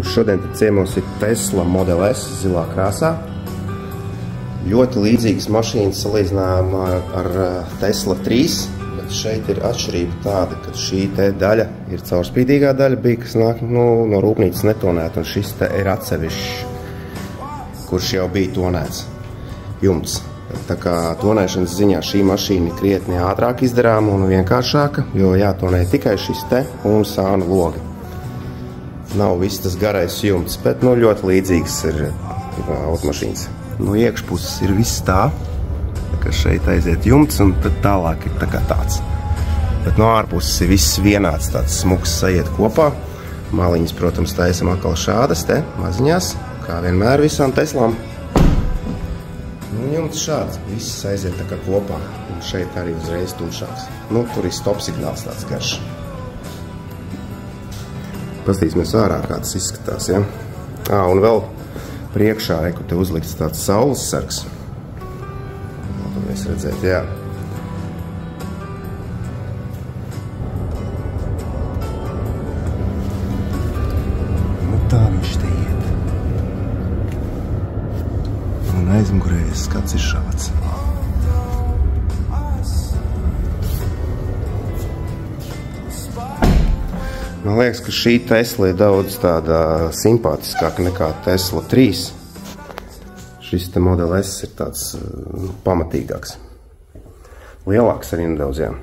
Šodien ciemos ir Tesla Model S zilā krāsā. Ļoti līdzīgas mašīnas salīdzinājumā ar Tesla 3, bet šeit ir atšķirība tāda, ka šī te daļa ir caurspīdīgā daļa bija, kas nāk no rūpnīcas netonēta, un šis te ir atsevišķs, kurš jau bija tonēts jumts. Tā kā tonēšanas ziņā šī mašīna ir krietni ātrāk izdarāma un vienkāršāka, jo jātonē tikai šis te un sānu logi. Nav viss tas garais jumts, bet ļoti līdzīgs ir automašīnas. No iekšpuses ir viss tā, ka šeit aiziet jumts un tad tālāk ir tā kā tāds. Bet no ārpuses ir viss vienāds, tāds smuks sajiet kopā. Maliņas, protams, taisam atkal šādas te maziņās, kā vienmēr visām Teslām. Jumts šāds, viss aiziet tā kā kopā, un šeit arī uzreiz tumšāks. Tur ir stop signāls tāds garš. Pastīsimies ārā, kā tas izskatās, ja? Un vēl priekšā, reku te uzlikts tāds saules sargs. Tad mēs redzēt, jā. Tā viņš te iet. Un aizmugurējais skats ir šāds. Man liekas, ka šī Tesla ir daudz tāda simpātiskāka nekā Tesla 3. Šis te Model S ir tāds pamatīgāks. Lielāks arī nedaudz, jā.